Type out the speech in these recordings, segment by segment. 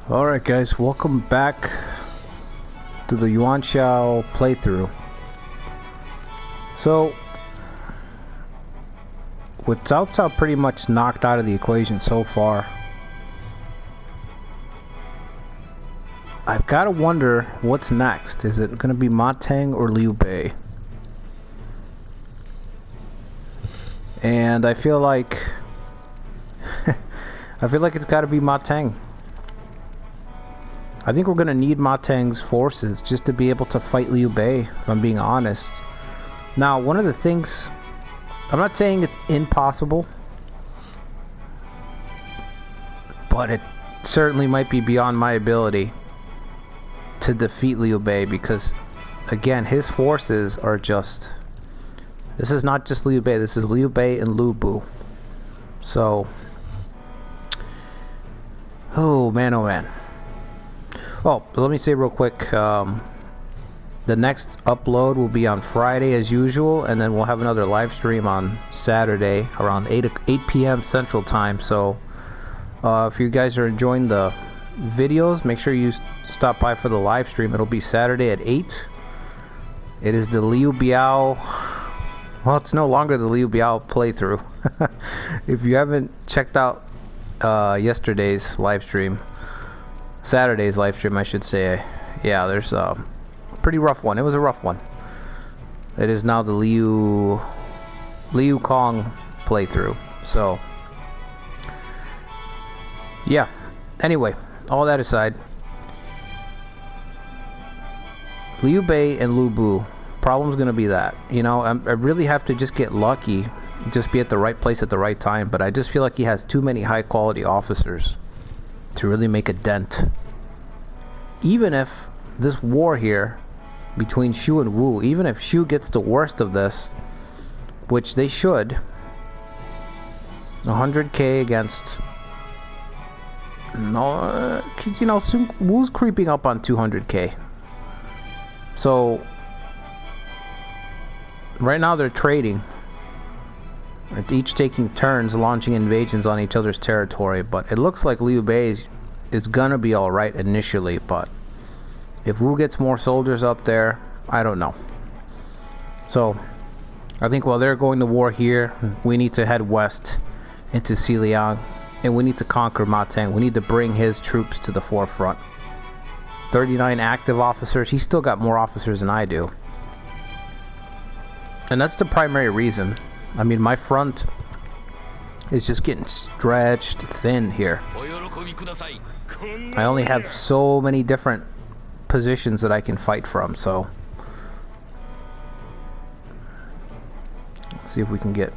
Alright guys, welcome back to the Yuan Shao playthrough. So, with Cao pretty much knocked out of the equation so far, I've got to wonder what's next. Is it going to be Ma Teng or Liu Bei? And I feel like it's got to be Ma Teng. I think we're going to need Ma Teng's forces just to be able to fight Liu Bei, if I'm being honest. Now, one of the things, I'm not saying it's impossible, but it certainly might be beyond my ability to defeat Liu Bei, because, again, his forces are just... This is not just Liu Bei, this is Liu Bei and Lu Bu. So... Oh man, oh man. Oh, let me say real quick, the next upload will be on Friday as usual, and then we'll have another live stream on Saturday around 8 p.m. Central Time. So if you guys are enjoying the videos, make sure you stop by for the live stream. It'll be Saturday at 8. It is the Liu Biao... Well, it's no longer the Liu Biao playthrough. If you haven't checked out yesterday's live stream, Saturday's live stream I should say, yeah, there's a pretty rough one. It was a rough one. It is now the Liu Kong playthrough. So yeah, anyway, all that aside, Liu Bei and Lu Bu, problem's gonna be that, you know, I really have to just get lucky, just be at the right place at the right time. But I just feel like he has too many high quality officers to really make a dent. Even if this war here between Shu and Wu, even if Shu gets the worst of this, which they should, 100k against, no, you know, soon Wu's creeping up on 200k. So right now they're trading, each taking turns launching invasions on each other's territory. But it looks like Liu Bei is gonna be alright initially, but if Wu gets more soldiers up there, I don't know. So I think while they're going to war here, we need to head west into Xiliang, and we need to conquer Ma Teng. We need to bring his troops to the forefront. 39 active officers. He's still got more officers than I do, and that's the primary reason. I mean, my front is just getting stretched thin here. I only have so many different positions that I can fight from, so let's see if we can get...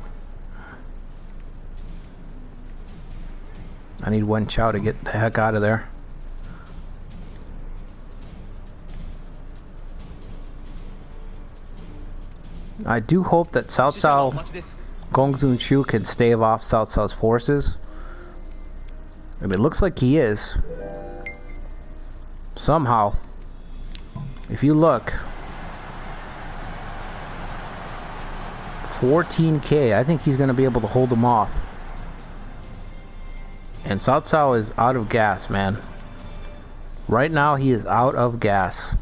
I need Wen Chao to get the heck out of there. I do hope that Cao Gongsun Shu can stave off Cao Cao's forces. I mean, it looks like he is. Somehow. If you look, 14k, I think he's going to be able to hold him off. And Cao Cao is out of gas, man. Right now he is out of gas.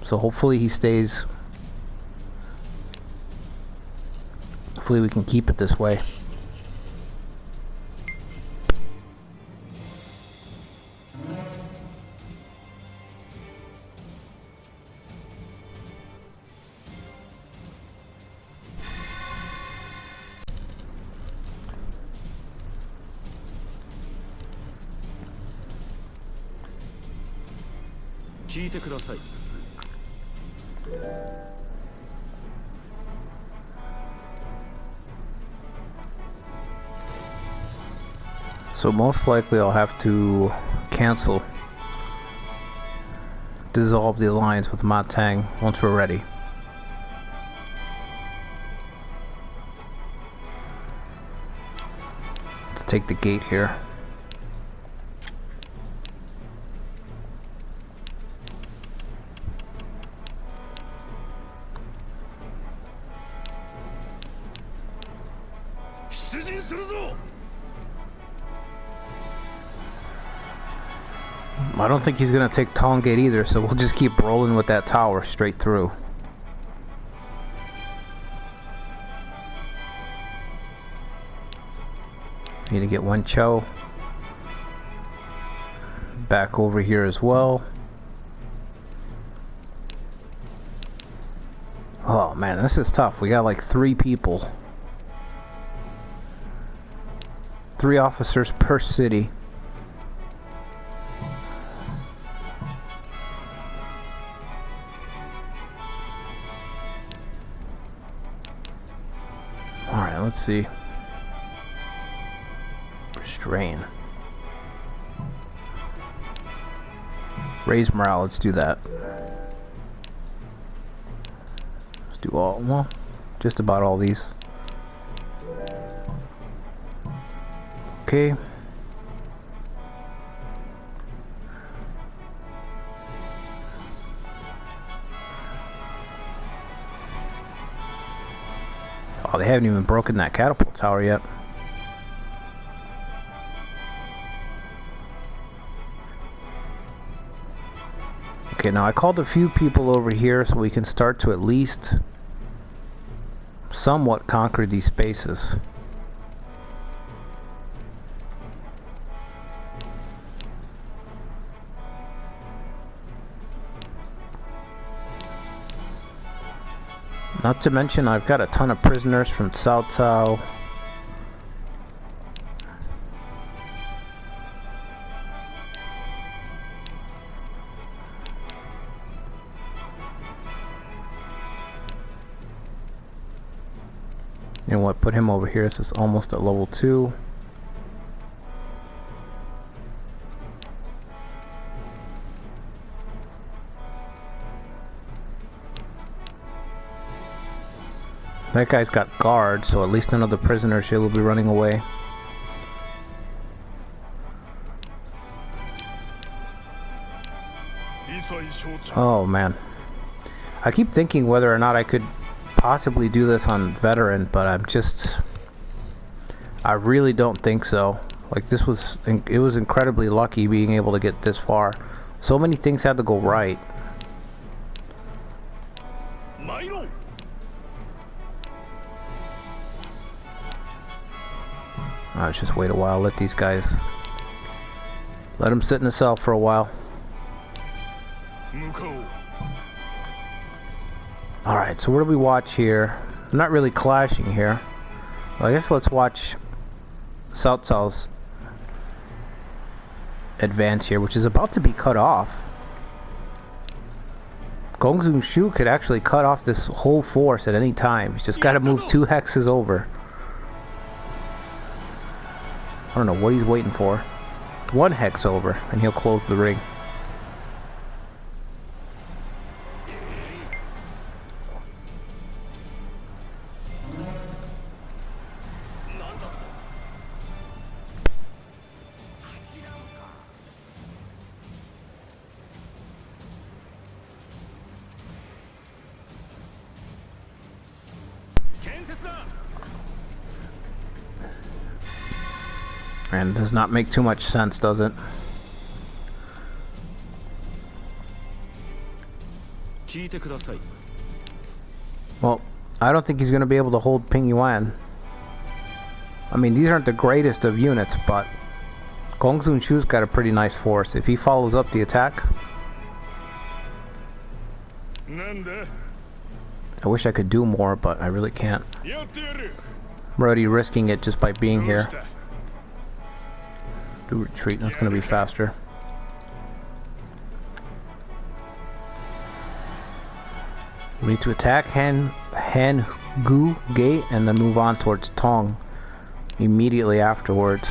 So hopefully he stays. Hopefully we can keep it this way. So most likely I'll have to cancel, dissolve the alliance with Ma Teng once we're ready. Let's take the gate here. I don't think he's gonna take Tong Gate either, so we'll just keep rolling with that tower straight through. Need to get one Shao back over here as well. Oh man, this is tough. We got like 3 people. 3 officers per city. Alright, let's see. Restrain. Raise morale, let's do that. Let's do all, well, just about all these. Okay. Oh, they haven't even broken that catapult tower yet. Okay, now I called a few people over here so we can start to at least somewhat conquer these spaces. Not to mention I've got a ton of prisoners from Cao. You know what, put him over here. This is almost at level 2. That guy's got guards, so at least none of the prisoners here will be running away. Oh man. I keep thinking whether or not I could possibly do this on veteran, but I really don't think so. Like it was incredibly lucky being able to get this far. So many things had to go right. Let's just wait a while, let these guys, let them sit in the cell for a while. Alright, so what do we watch here? I'm not really clashing here. Well, I guess let's watch Cao's advance here, which is about to be cut off. Gongsun Shu could actually cut off this whole force at any time. He's just got to move 2 hexes over. I don't know what he's waiting for. 1 hex over, and he'll close the ring. And does not make too much sense, does it? Well, I don't think he's going to be able to hold Ping Yuan. I mean, these aren't the greatest of units, but Gongsun Shu's got a pretty nice force. If he follows up the attack... I wish I could do more, but I really can't. I'm already risking it just by being here. Do retreat, that's going to be faster. We need to attack Hangu Gate and then move on towards Tong immediately afterwards.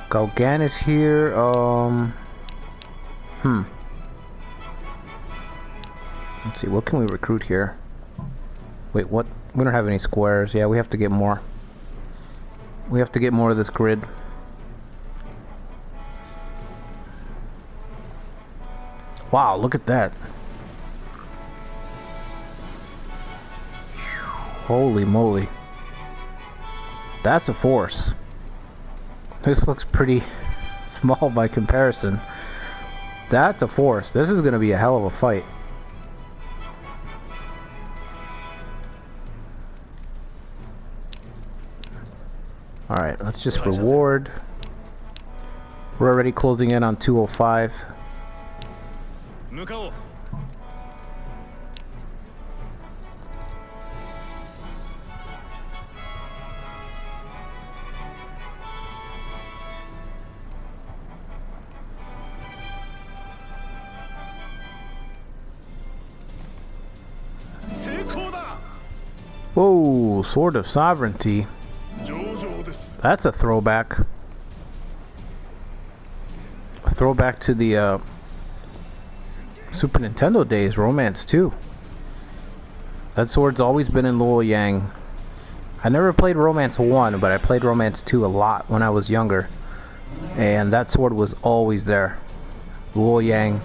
Gaogan is here. Let's see, what can we recruit here? Wait, what? We don't have any squares. Yeah, we have to get more. We have to get more of this grid. Wow, look at that. Holy moly. That's a force. This looks pretty small by comparison. That's a force. This is gonna be a hell of a fight. Alright, let's just reward. We're already closing in on 205. Whoa, Sword of Sovereignty. That's a throwback. A throwback to the Super Nintendo days, Romance 2. That sword's always been in Luoyang. I never played Romance 1, but I played Romance 2 a lot when I was younger. And that sword was always there. Luoyang,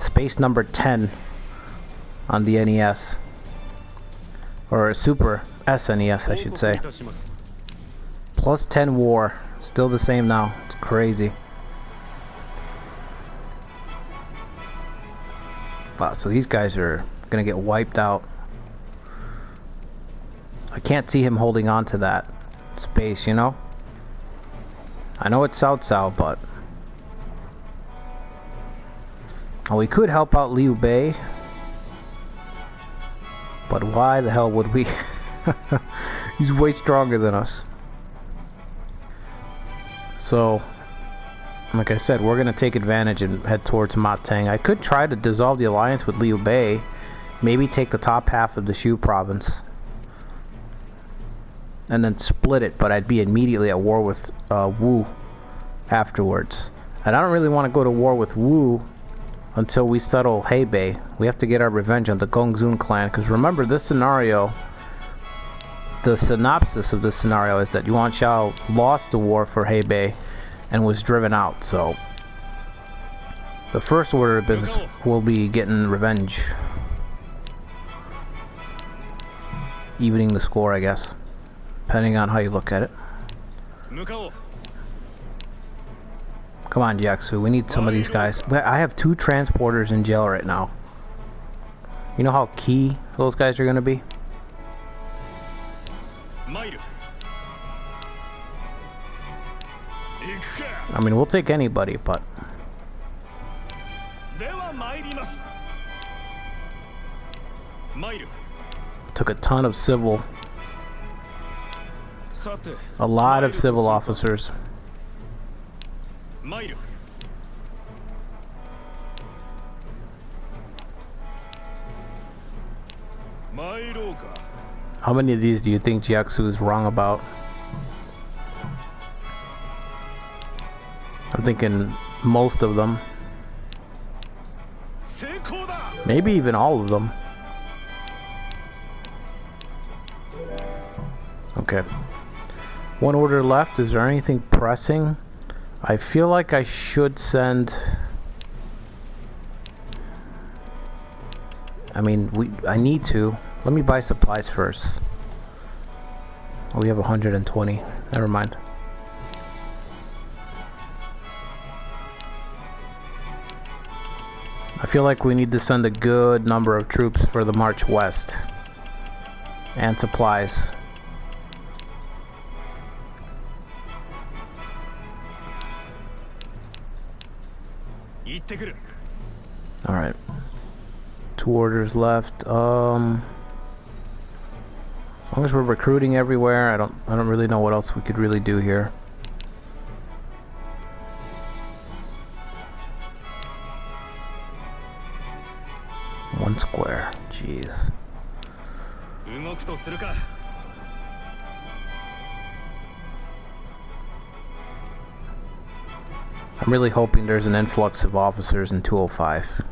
space number 10 on the NES. Or Super SNES, I should say. Plus 10 war. Still the same now. It's crazy. Wow, so these guys are gonna get wiped out. I can't see him holding on to that space, you know? I know it's Cao, but... Oh, we could help out Liu Bei. But why the hell would we? He's way stronger than us. So, like I said, we're going to take advantage and head towards Matang. I could try to dissolve the alliance with Liu Bei. Maybe take the top half of the Shu province. And then split it, but I'd be immediately at war with Wu afterwards. And I don't really want to go to war with Wu until we settle Hebei. We have to get our revenge on the Gongzun clan, because remember, this scenario, the synopsis of this scenario is that Yuan Shao lost the war for Hebei and was driven out. So the first order of business will be getting revenge, evening the score, I guess, depending on how you look at it. Come on, Jiaxu, we need some of these guys. I have 2 transporters in jail right now. You know how key those guys are going to be? I mean, we'll take anybody, but... Took a ton of civil. A lot of civil officers. How many of these do you think Jiaxu is wrong about? I'm thinking most of them. Maybe even all of them. Okay. One order left. Is there anything pressing? I feel like I should send... I mean, I need to. Let me buy supplies first. Oh, we have 120. Never mind. I feel like we need to send a good number of troops for the march west. And supplies. Alright. 2 orders left. As long as we're recruiting everywhere, I don't really know what else we could really do here. One square. Jeez. I'm really hoping there's an influx of officers in 205.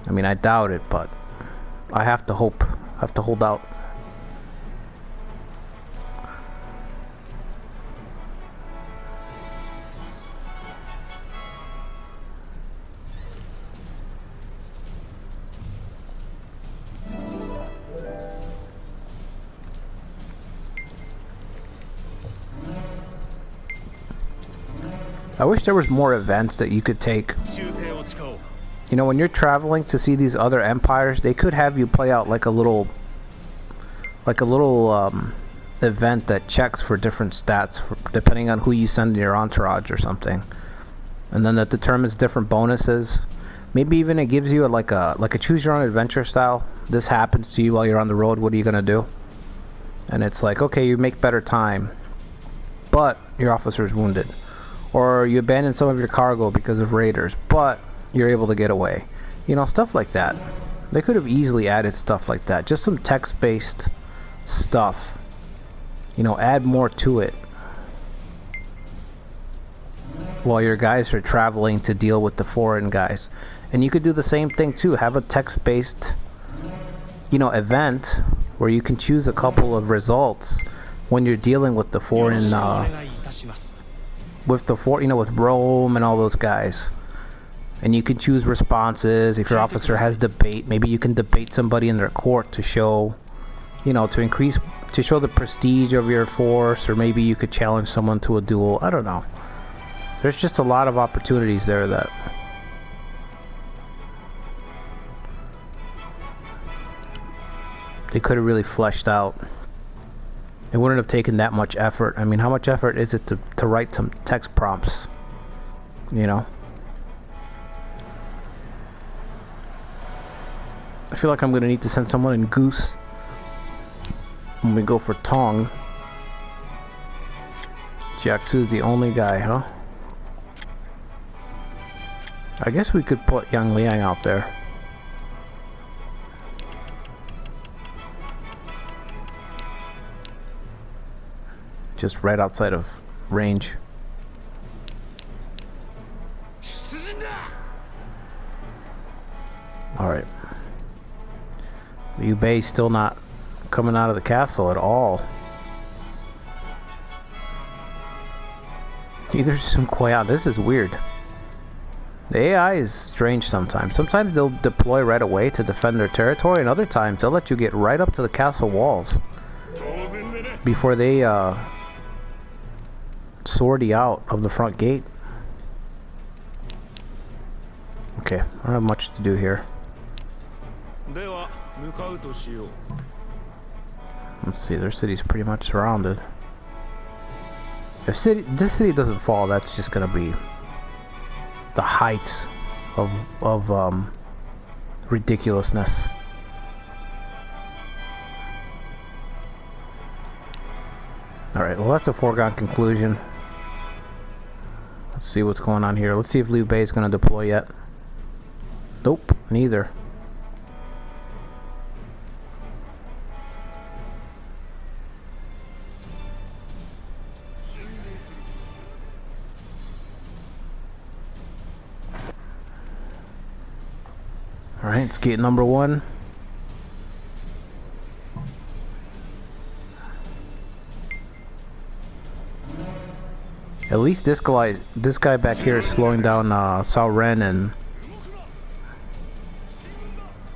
I mean, I doubt it, but I have to hope. I have to hold out. I wish there was more events that you could take. You know, when you're traveling to see these other empires, they could have you play out like a little event that checks for different stats depending on who you send in your entourage or something, and then that determines different bonuses. Maybe even it gives you like a choose your own adventure style. This happens to you while you're on the road. What are you gonna do? And it's like, okay, you make better time, but your officer is wounded, or you abandon some of your cargo because of raiders, but you're able to get away. You know, stuff like that. They could have easily added stuff like that. Just some text-based stuff. You know, add more to it while your guys are traveling to deal with the foreign guys. And you could do the same thing too. Have a text-based, you know, event where you can choose a couple of results when you're dealing with the foreign, with Rome and all those guys. And you can choose responses. If your officer has debate, maybe you can debate somebody in their court to show, you know, to show the prestige of your force, or maybe you could challenge someone to a duel. I don't know. There's just a lot of opportunities there that they could have really fleshed out. It wouldn't have taken that much effort. I mean, how much effort is it to write some text prompts, you know? I feel like I'm gonna need to send someone in Goose when we go for Tong. Jiangsu's the only guy, huh? I guess we could put Yang Liang out there. Just right outside of range. Alright. Liu Bei's still not coming out of the castle at all. Neither is Sun Kuai. This is weird. The AI is strange sometimes. Sometimes they'll deploy right away to defend their territory, and other times they'll let you get right up to the castle walls before they sortie out of the front gate. Okay, I don't have much to do here. Let's see, their city's pretty much surrounded. If this city doesn't fall, that's just gonna be the heights of ridiculousness. Alright, well that's a foregone conclusion. Let's see what's going on here. Let's see if Liu Bei is gonna deploy yet. Nope, neither. Alright, it's gate number 1. At least this guy back here is slowing down Cao Ren and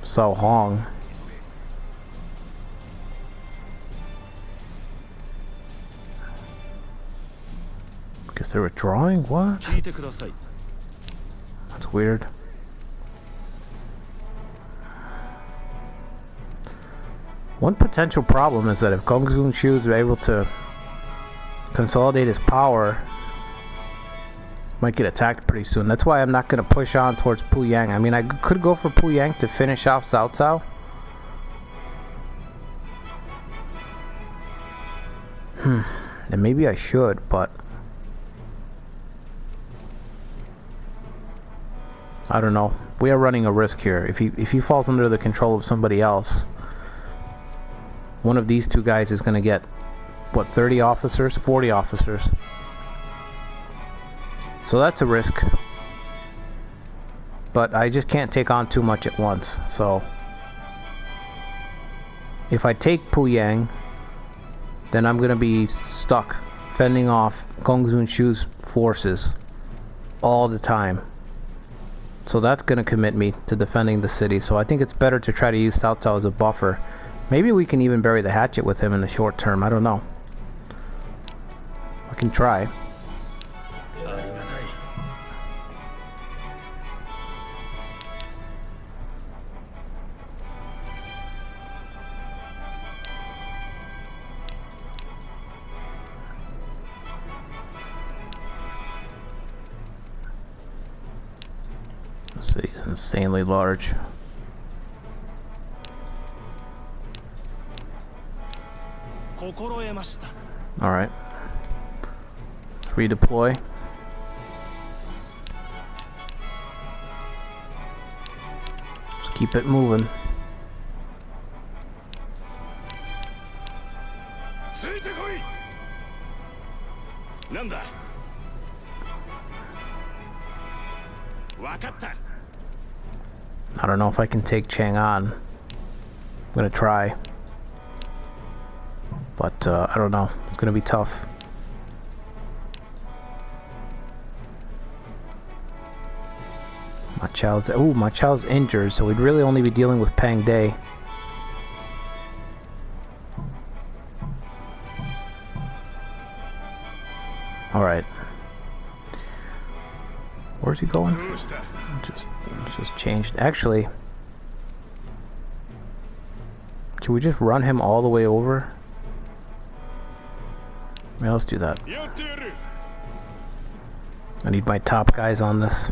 Cao Hong. Guess they're withdrawing? What? That's weird. One potential problem is that if Gong Xun Shu is able to consolidate his power, might get attacked pretty soon. That's why I'm not going to push on towards Puyang. I mean, I could go for Puyang to finish off Cao Cao. And maybe I should, but I don't know. We are running a risk here. If he falls under the control of somebody else, one of these two guys is going to get, what, 30 officers? 40 officers. So that's a risk. But I just can't take on too much at once. So if I take Puyang, then I'm going to be stuck fending off Gong Xun Shu's forces all the time. So that's going to commit me to defending the city. So I think it's better to try to use Cao Cao as a buffer. Maybe we can even bury the hatchet with him in the short term. I don't know. I can try. City's insanely large. Alright. Redeploy. Just keep it moving. I don't know if I can take Chang'an. I'm gonna try. But I don't know. It's gonna be tough. Ma Chao's injured, so we'd really only be dealing with Pang Day. Alright. Where's he going? Just changed. Actually, should we just run him all the way over? Yeah, let's do that. I need my top guys on this.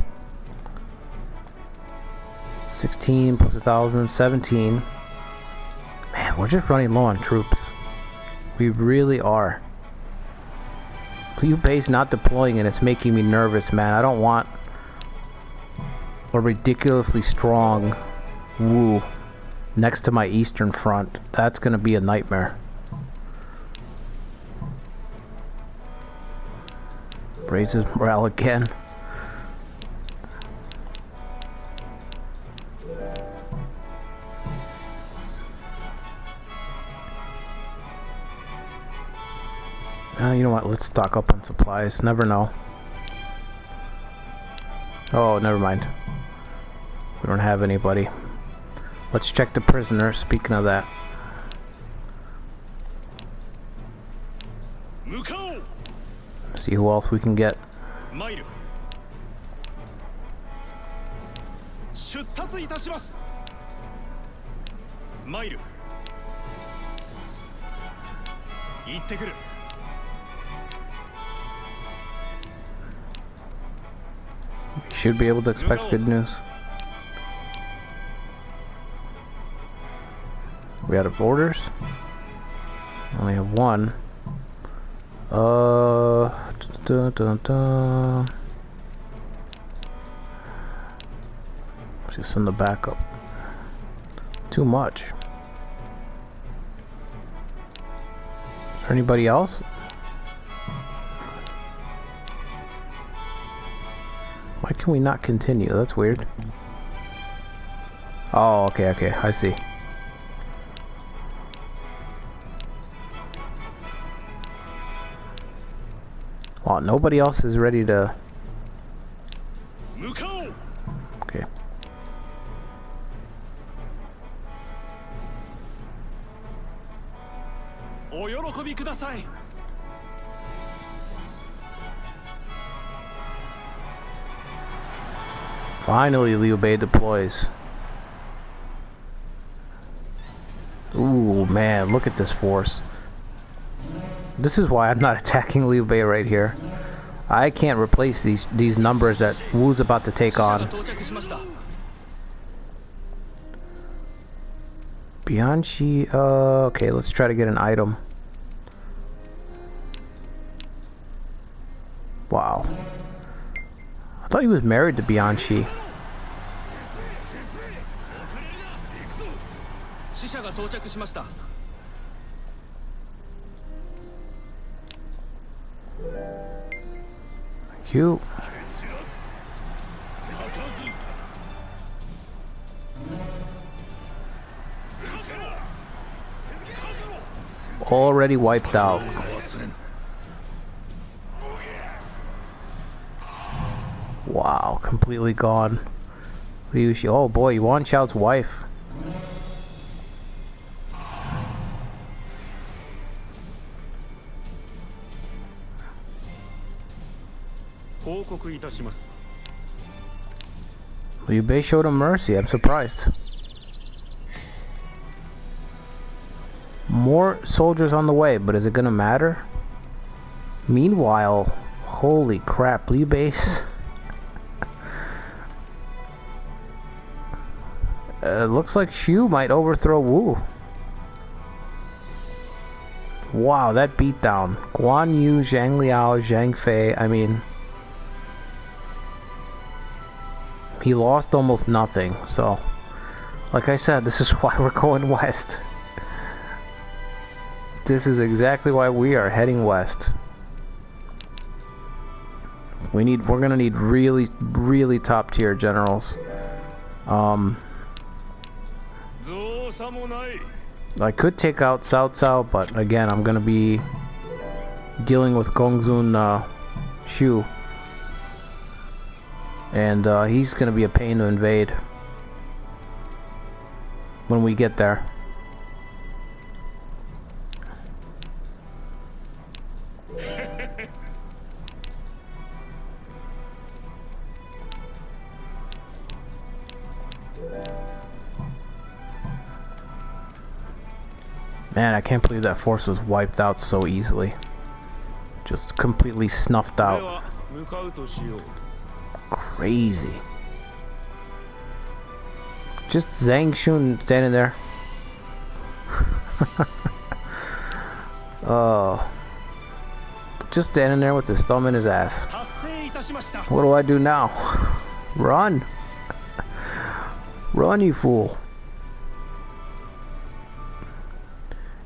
16 plus 1,000, 17. Man, we're just running low on troops. We really are. Liu Bei's not deploying and it's making me nervous, man. I don't want a ridiculously strong Wu next to my eastern front. That's gonna be a nightmare. Raises morale again. You know what, let's stock up on supplies. Never know. Oh, never mind. We don't have anybody. Let's check the prisoner, speaking of that. See who else we can get. We should be able to expect good news. We out of orders? Only have one. Just send the backup. Too much. Is there anybody else? Why can we not continue? That's weird. Oh, okay, I see. Well, nobody else is ready to... Okay. Finally, Liu Bei deploys. Ooh, man, look at this force. This is why I'm not attacking Liu Bei right here. I can't replace these numbers that Wu's about to take on. Bianchi, okay, let's try to get an item. Wow. I thought he was married to Bianchi. Thank you. Already wiped out. Wow, completely gone. Oh boy, Yuan Shao's wife. Liu Bei showed him mercy. I'm surprised. More soldiers on the way, but is it gonna matter? Meanwhile, holy crap, Liu Bei's it looks like Shu might overthrow Wu. Wow, that beatdown. Guan Yu, Zhang Liao, Zhang Fei, I mean... He lost almost nothing, so... Like I said, this is why we're going west. This is exactly why we are heading west. We're gonna need really, really top tier generals. I could take out Cao Cao, but again, I'm gonna be dealing with Gongsun Shu. And he's gonna be a pain to invade when we get there. Man, I can't believe that force was wiped out so easily. Just completely snuffed out. Crazy. Just Zhang Xun standing there. Just standing there with his thumb in his ass. What do I do now? Run! Run, you fool!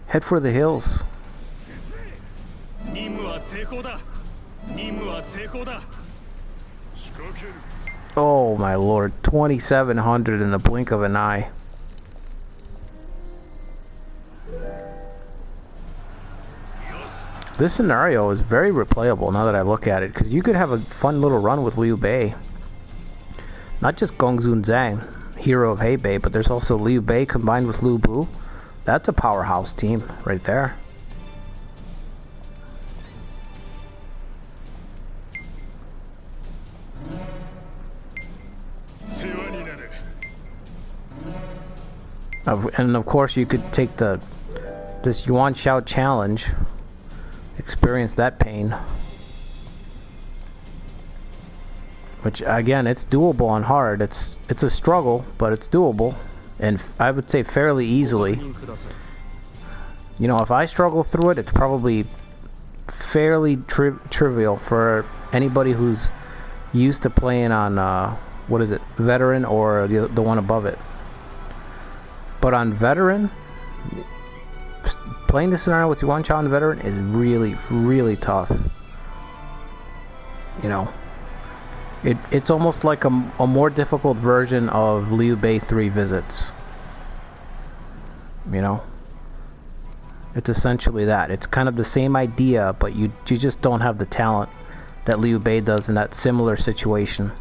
Head for the hills. Oh my lord, 2,700 in the blink of an eye. This scenario is very replayable now that I look at it, because you could have a fun little run with Liu Bei. Not just Gongsun Zhang, hero of Hebei, but there's also Liu Bei combined with Lu Bu. That's a powerhouse team right there. And of course you could take this Yuan Shao challenge, experience that pain. Which again, it's doable on hard. It's a struggle, but it's doable. And I would say fairly easily. You know, if I struggle through it, it's probably fairly trivial for anybody who's used to playing on, what is it, Veteran or the one above it. But on Veteran, playing this scenario with Yuan Shao on Veteran is really, really tough. You know, it's almost like a more difficult version of Liu Bei 3 visits. You know, it's essentially that. It's kind of the same idea, but you just don't have the talent that Liu Bei does in that similar situation.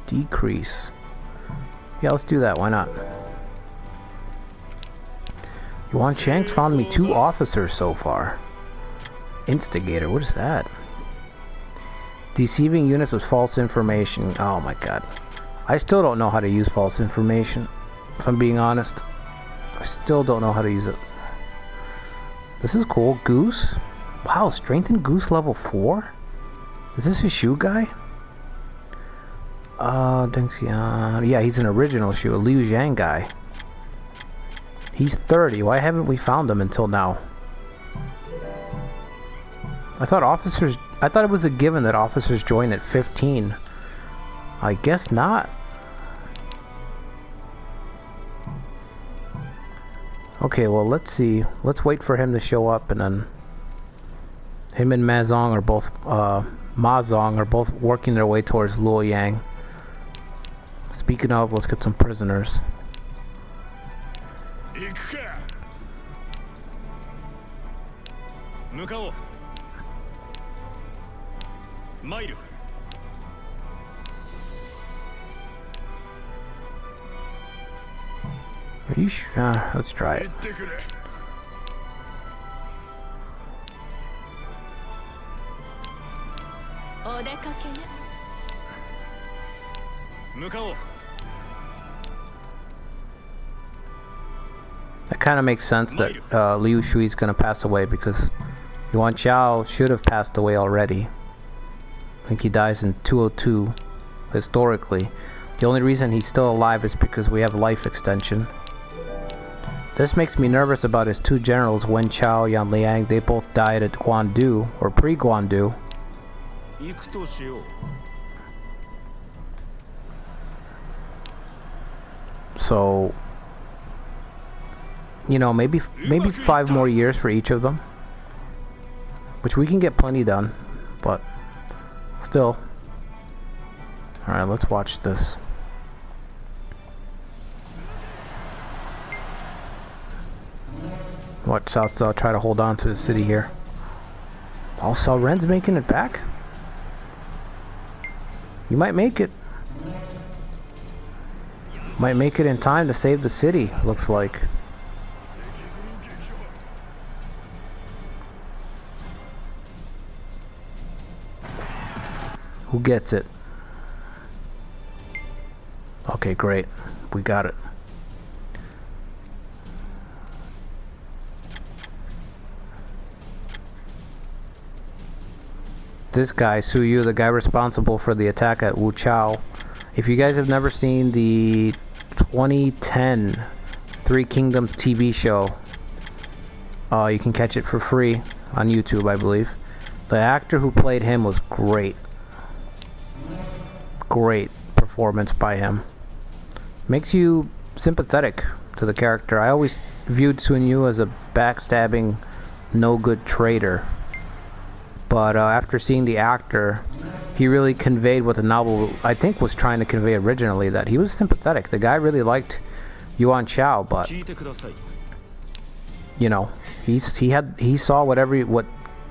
Decrease. Yeah, let's do that. Why not? Yuan Shang's found me 2 officers so far. Instigator, what is that? Deceiving units with false information. Oh my god. I still don't know how to use false information. If I'm being honest. I still don't know how to use it. This is cool. Goose? Wow, strengthened Goose level 4? Is this a Shu guy? Deng Xian. Yeah, he's an original Shu, a Liu Zhang guy. He's 30. Why haven't we found him until now? I thought it was a given that officers join at 15. I guess not. Okay, well, let's see. Let's wait for him to show up, and then him and Ma Zong are both working their way towards Luoyang. Speaking of, let's get some prisoners. Are you sure? Let's try it. That kind of makes sense that Liu Shui is going to pass away, because Yuan Shao should have passed away already. I think he dies in 202. historically. The only reason he's still alive is because we have life extension. This makes me nervous about his two generals, Wen Chao, Yan Liang. They both died at Guandu, or pre-Guandu. So, you know, maybe 5 more years for each of them. Which we can get plenty done, but still. Alright, let's watch this. What, South try to hold on to the city here. Oh, Cao Ren's making it back? You might make it. Might make it in time to save the city, looks like. Who gets it? Okay, great. We got it. This guy, Su Yu, the guy responsible for the attack at Wu Chao. If you guys have never seen the 2010 Three Kingdoms TV show, you can catch it for free on YouTube, I believe. The actor who played him was great. Great performance by him. Makes you sympathetic to the character. I always viewed Sun Yu as a backstabbing, no good traitor. But after seeing the actor, he really conveyed what the novel, I think, was trying to convey originally, that he was sympathetic. The guy really liked Yuan Shao, but you know, he saw what Cao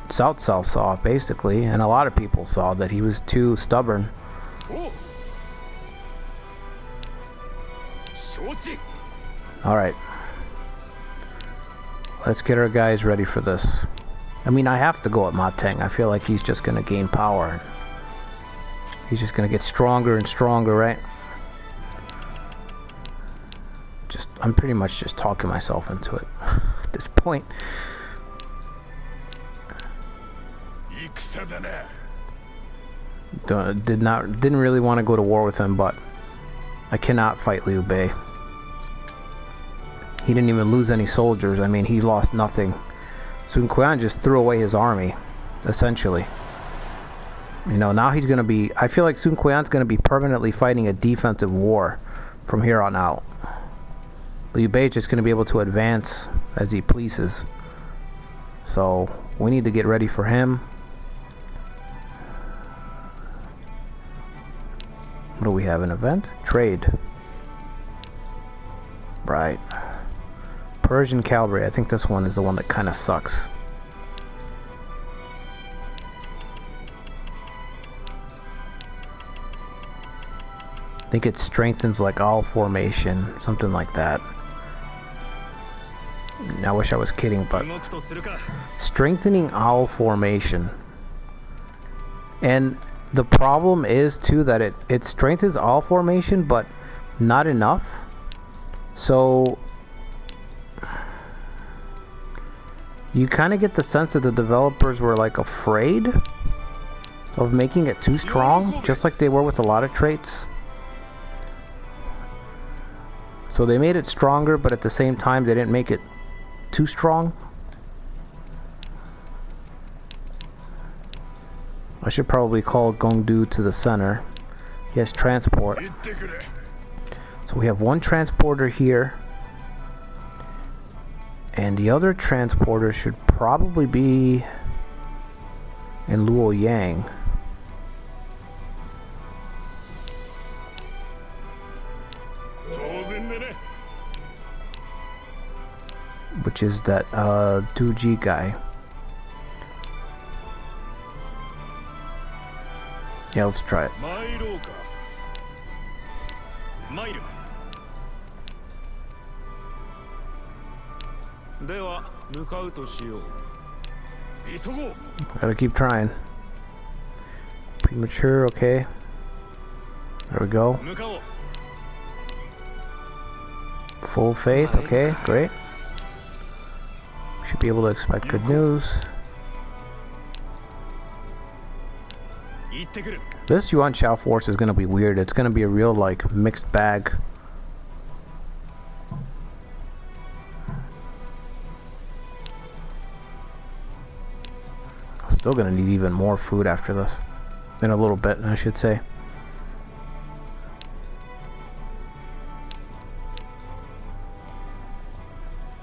Cao saw, basically, and a lot of people saw that he was too stubborn. Alright. Let's get our guys ready for this. I mean, I have to go at Ma Teng. I feel like he's just gonna gain power. He's just gonna get stronger and stronger, right? I'm pretty much just talking myself into it at this point. Didn't really want to go to war with him, but I cannot fight Liu Bei. He didn't even lose any soldiers. I mean, he lost nothing. Sun Quan just threw away his army, essentially. You know, now he's gonna be, I feel like Sun Quan's gonna be permanently fighting a defensive war from here on out. Liu Bei is just gonna be able to advance as he pleases. So we need to get ready for him. What do we have? An event? Trade. Right. Persian cavalry. I think this one is the one that kind of sucks. I think it strengthens like all formation, something like that. I wish I was kidding, but strengthening owl formation. And the problem is too that it strengthens all formation, but not enough. So you kind of get the sense that the developers were like afraid of making it too strong, just like they were with a lot of traits. So they made it stronger, but at the same time they didn't make it too strong. I should probably call Gongdu to the center. He has transport. So we have one transporter here. And the other transporter should probably be in Luoyang. Which is that Duji guy. Yeah, let's try it. Gotta keep trying. Premature, okay. There we go. Full faith, okay, great. Should be able to expect good news. This Yuan Shao force is gonna be weird. It's gonna be a real like mixed bag. Still gonna need even more food after this. In a little bit, I should say.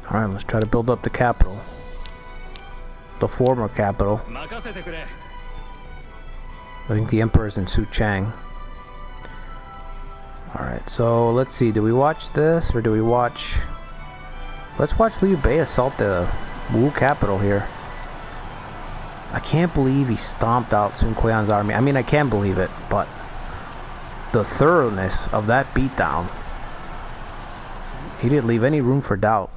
Alright, let's try to build up the capital. The former capital. I think the Emperor's in Suchang. Alright, so let's see. Do we watch this or do we watch... Let's watch Liu Bei assault the Wu capital here. I can't believe he stomped out Sun Quan's army. I mean, I can believe it, but the thoroughness of that beatdown, he didn't leave any room for doubt.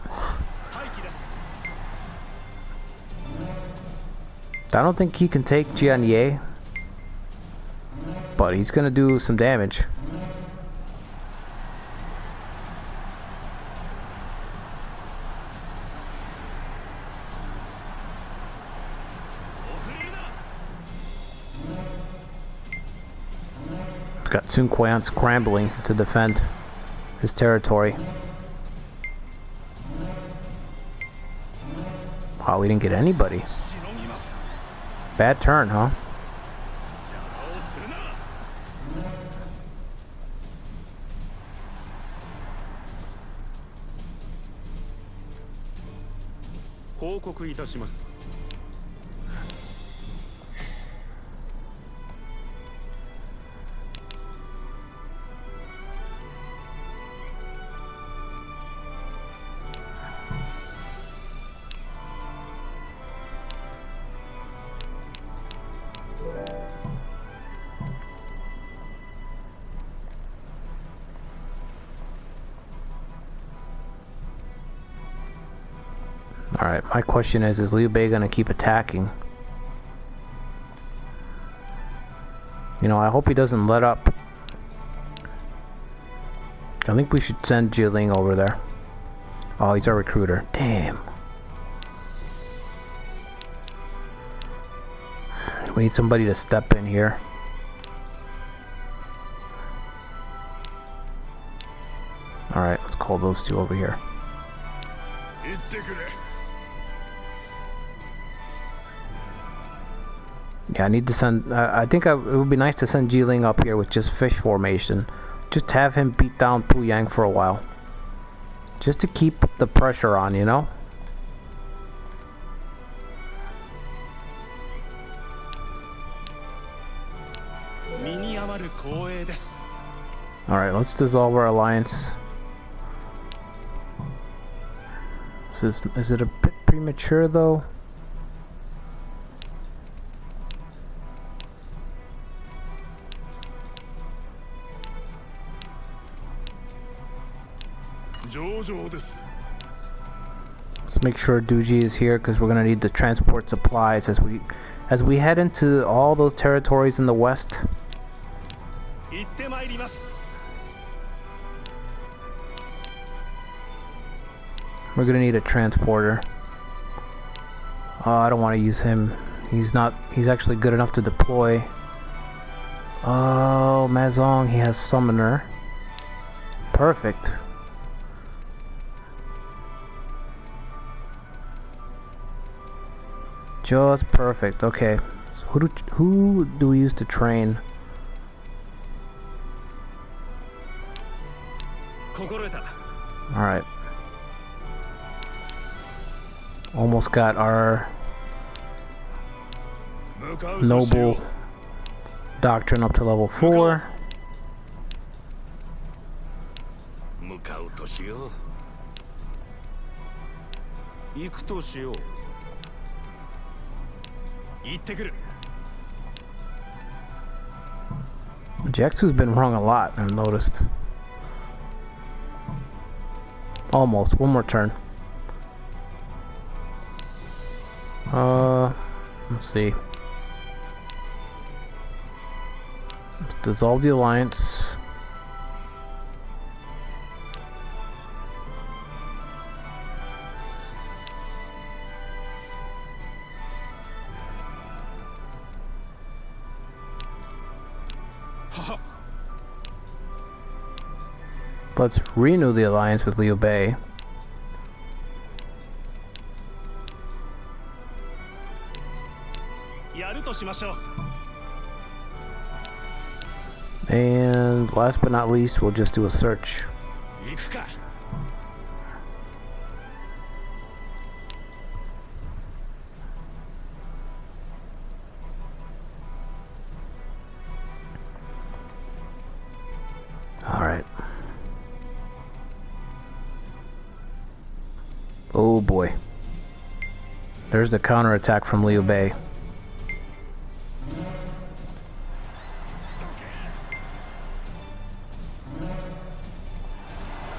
I don't think he can take Jianye, but he's gonna do some damage. Got Sun Quan scrambling to defend his territory. Wow, we didn't get anybody. Bad turn, huh? Alright, my question is Liu Bei gonna keep attacking? You know, I hope he doesn't let up. I think we should send Jiling over there. Oh, he's our recruiter. Damn. We need somebody to step in here. Alright, let's call those two over here. Yeah, I need to send... I think it would be nice to send Jiling up here with just fish formation. Just have him beat down Puyang for a while. Just to keep the pressure on, you know? Alright, let's dissolve our alliance. Is it a bit premature though? Let's make sure Duji is here because we're gonna need to transport supplies as we head into all those territories in the west. We're gonna need a transporter. I don't want to use him. He's actually good enough to deploy. Oh, Mazong, he has summoner. Perfect. Just perfect. Okay. So who do we use to train? Alright. Almost got our noble doctrine up to level 4. Jaxu's been wrong a lot, I've noticed. Almost. One more turn. Let's see. Let's dissolve the alliance. Let's renew the alliance with Liu Bei. And last but not least, we'll just do a search. Alright. Oh boy. There's the counterattack from Liu Bei.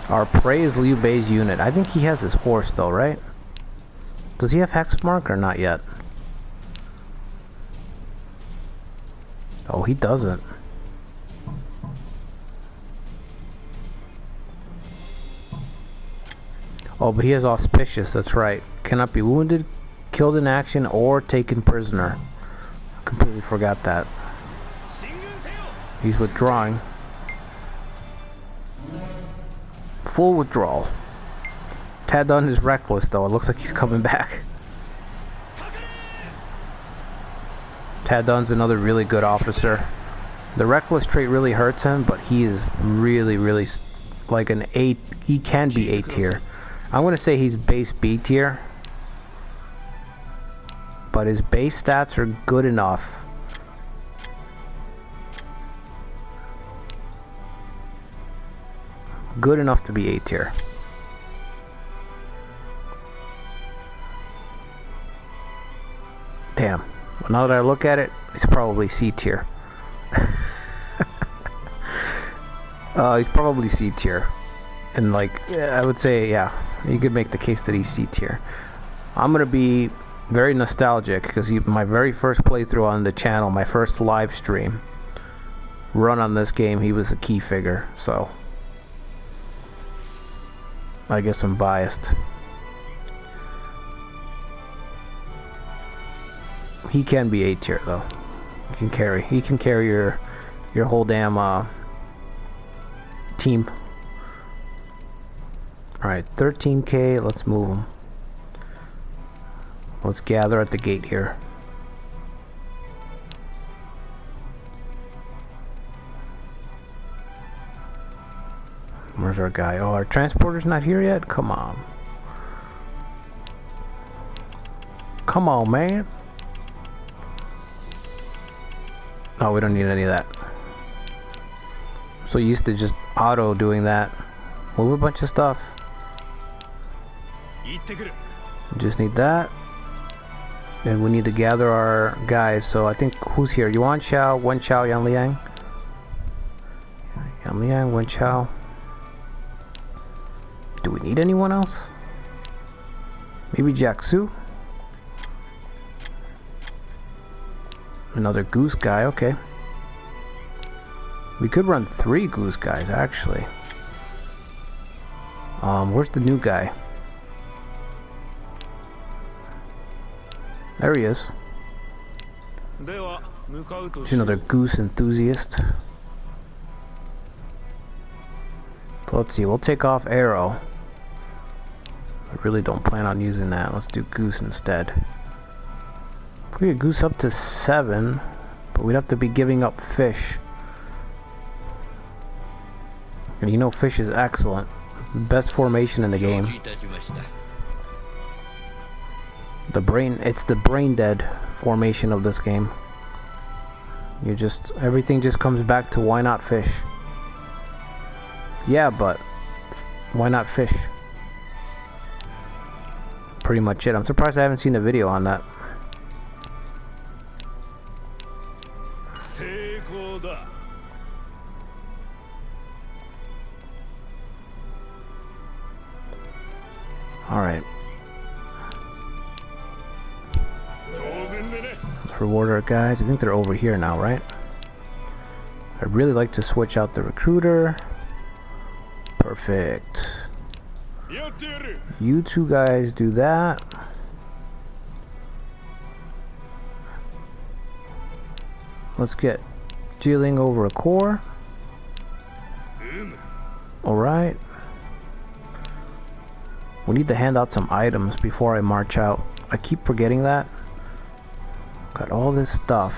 Our prey is Liu Bei's unit. I think he has his horse though, right? Does he have Hexmark or not yet? Oh, he doesn't. Oh, but he has Auspicious, that's right. Cannot be wounded, killed in action, or taken prisoner. Completely forgot that. He's withdrawing. Full withdrawal. Tad Dunn is reckless though. It looks like he's coming back. Tad Dunn's another really good officer. The reckless trait really hurts him, but he is really like an A. He can be A tier. I'm gonna say he's base B tier, but his base stats are good enough. Good enough to be A tier. Damn. Well, now that I look at it, it's probably C tier. He's probably C tier. And like, yeah, I would say, yeah, you could make the case that he's C tier. I'm gonna be very nostalgic because my very first playthrough on the channel, my first live stream run on this game, he was a key figure, so I guess I'm biased. He can be A tier though. He can carry your whole damn team. Alright, 13k, let's move them. Let's gather at the gate here. Where's our guy? Oh, our transporter's not here yet? Come on. Come on, man. Oh, we don't need any of that. So used to just auto doing that. Move a bunch of stuff. Just need that. And we need to gather our guys. So I think, who's here? Yuan, Shao, Wen Shao, Yan Liang. Yan Liang, Wen Shao. Do we need anyone else? Maybe Jiaxu? Another goose guy, okay. We could run 3 goose guys, actually. Where's the new guy? There he is. He's another goose enthusiast. So let's see, we'll take off arrow. I really don't plan on using that. Let's do goose instead. We could goose up to 7, but we'd have to be giving up fish. And you know fish is excellent. Best formation in the game. It's the brain dead formation of this game. Everything just comes back to why not fish? Yeah, but why not fish? Pretty much it. I'm surprised I haven't seen a video on that. Alright. Let's reward our guys. I think they're over here now, right? I'd really like to switch out the recruiter. Perfect. You two guys do that. Let's get Dealing over a core. Alright. We need to hand out some items before I march out. I keep forgetting that. Got all this stuff.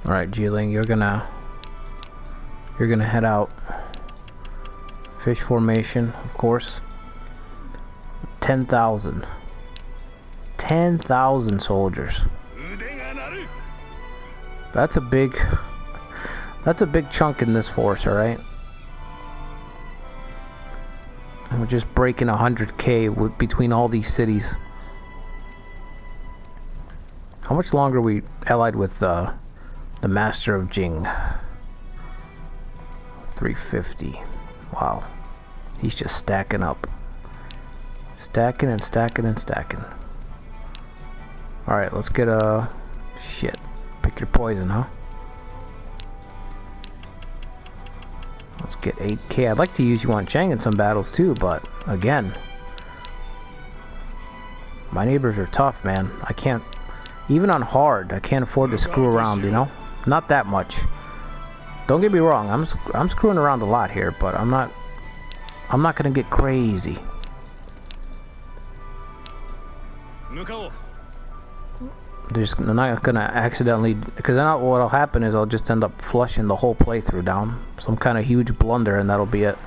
Alright, Jiling, you're gonna head out. Fish formation, of course. 10,000. 10,000 soldiers. That's a big chunk in this force, alright? And we're just breaking 100k between all these cities. How much longer are we allied with the Master of Jing? 350. Wow. He's just stacking up. Stacking and stacking and stacking. Alright, let's get a... Shit. Pick your poison, huh? Let's get 8k. I'd like to use Yuan Chang in some battles too, but again, my neighbors are tough, man. I can't... Even on hard, I can't afford to screw around, you know? Not that much. Don't get me wrong, I'm screwing around a lot here, but I'm not gonna get crazy. I'm not gonna accidentally, because then what'll happen is I'll just end up flushing the whole playthrough down. Some kind of huge blunder, and that'll be it.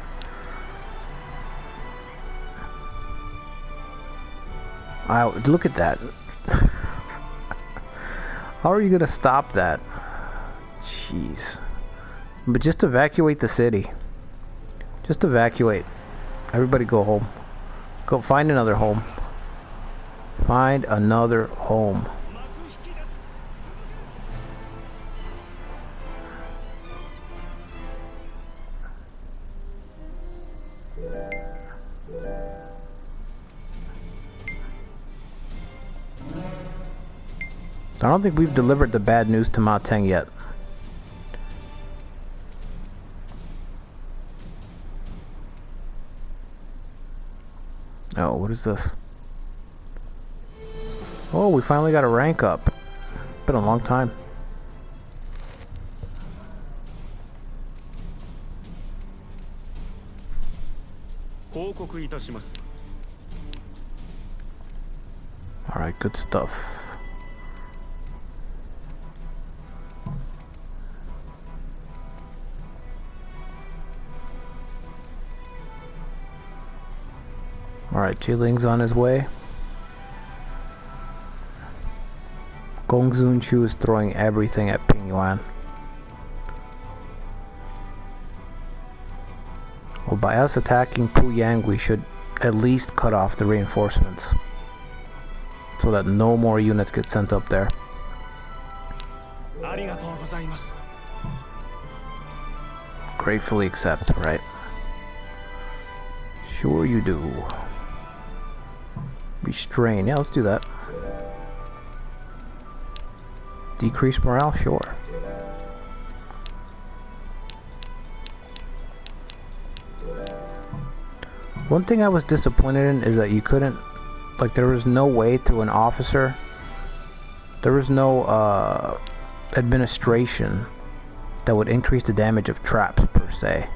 Wow, look at that. How are you gonna stop that? Jeez. But just evacuate the city. Just evacuate. Everybody go home. Go find another home. Find another home. I don't think we've delivered the bad news to Ma Teng yet. Oh, what is this? Oh, we finally got a rank up. Been a long time. Alright, good stuff. Alright, Jiling's on his way. Gongsun Chu is throwing everything at Ping Yuan. Well, by us attacking Puyang, we should at least cut off the reinforcements, so that no more units get sent up there. Gratefully accept, right? Sure you do. Restrain, yeah, let's do that. Decrease morale, sure. One thing I was disappointed in is that you couldn't, like, there was no way through an officer, there was no administration that would increase the damage of traps per se.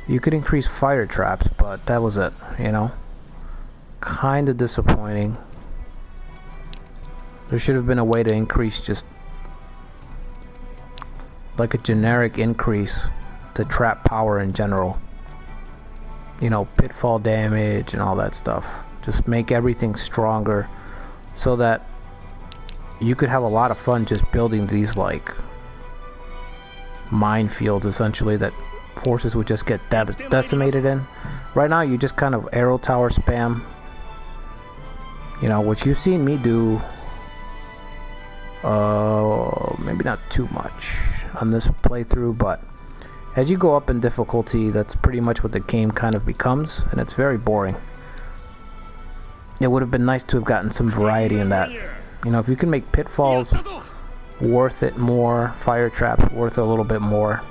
You could increase fire traps, but that was it, you know? Kinda disappointing. There should have been a way to increase, just like a generic increase to trap power in general. You know, pitfall damage and all that stuff. Just make everything stronger so that you could have a lot of fun just building these, like, minefields essentially that forces would just get decimated in. Right now you just kind of arrow tower spam, you know, which you've seen me do maybe not too much on this playthrough, but as you go up in difficulty, that's pretty much what the game kind of becomes, and it's very boring. It would have been nice to have gotten some variety in that. You know, if you can make pitfalls worth it more. Fire traps worth a little bit more.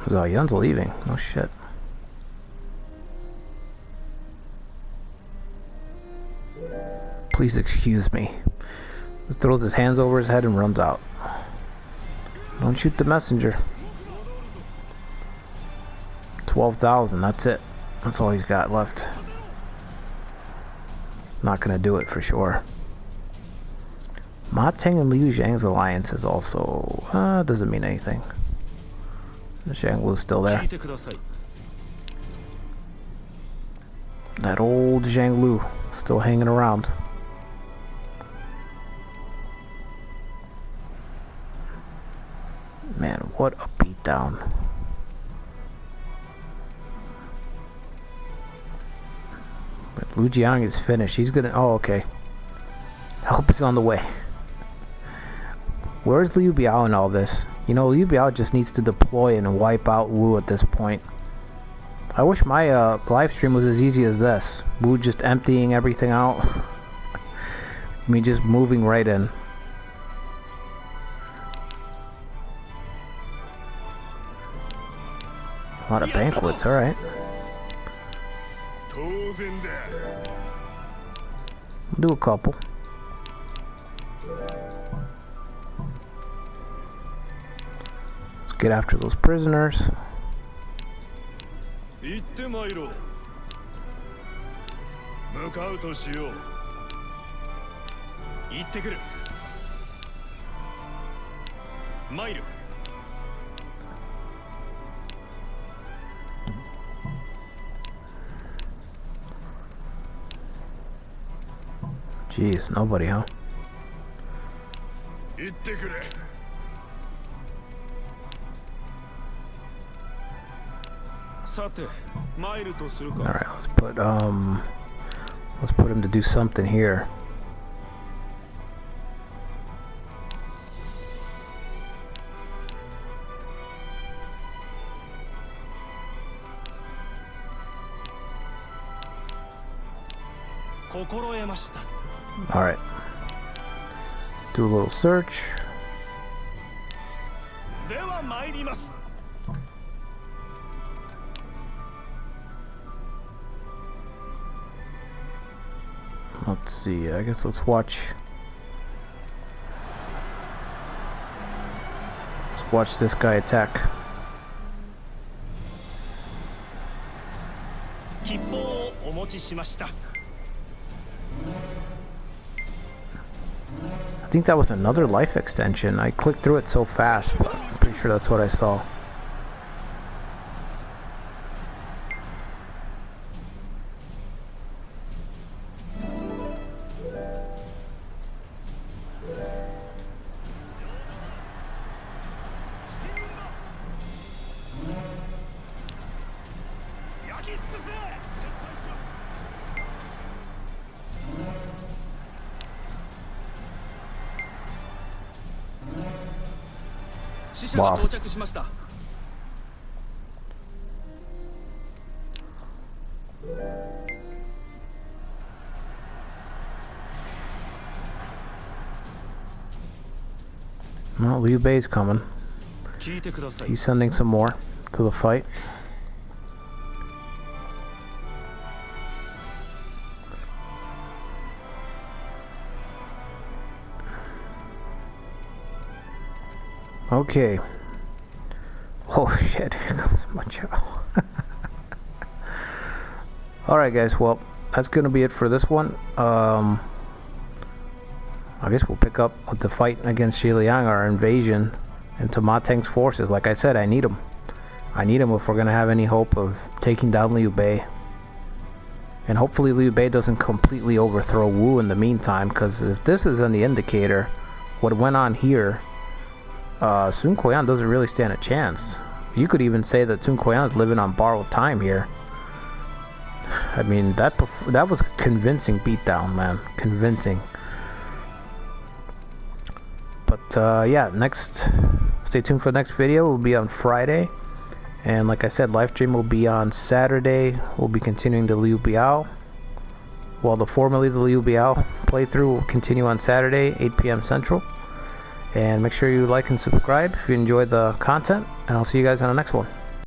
So Yuan's leaving. Oh shit. Please excuse me. He throws his hands over his head and runs out. Don't shoot the messenger. 12,000, that's it. That's all he's got left. Not gonna do it for sure. Ma Teng and Liu Zhang's alliance is also... doesn't mean anything. Zhang Lu's still there. That old Zhang Lu still hanging around. Man, what a beatdown. But Lu Jiang is finished. He's gonna... Oh, okay. Help is on the way. Where's Liu Biao in all this? You know, Liu Biao just needs to deploy and wipe out Wu at this point. I wish my live stream was as easy as this. Wu just emptying everything out. I mean, just moving right in. A lot of banquets, alright. We'll do a couple. Let's get after those prisoners. Jeez, nobody, huh? Alright, let's put him to do something here. Alright. Do a little search. Let's see, I guess let's watch this guy attack. I think that was another life extension. I clicked through it so fast, but I'm pretty sure that's what I saw. Wow. Well, Liu Bei's coming. He's sending some more to the fight. Okay. Oh shit, here comes my Shao. Alright guys, well, that's gonna be it for this one. I guess we'll pick up with the fight against Xiliang, our invasion into Ma Teng's forces. Like I said, I need him. I need him if we're gonna have any hope of taking down Liu Bei. And hopefully Liu Bei doesn't completely overthrow Wu in the meantime, because if this is any indicator, what went on here, Sun Kuoyan doesn't really stand a chance. You could even say that Sun Kuoyan is living on borrowed time here. I mean, that was a convincing beatdown, man. Convincing. But yeah, next stay tuned for the next video. It will be on Friday. And like I said, live stream will be on Saturday. We'll be continuing the Liu Biao. Well, formerly the Liu Biao playthrough will continue on Saturday, 8 p.m. Central. And make sure you like and subscribe if you enjoyed the content. And I'll see you guys on the next one.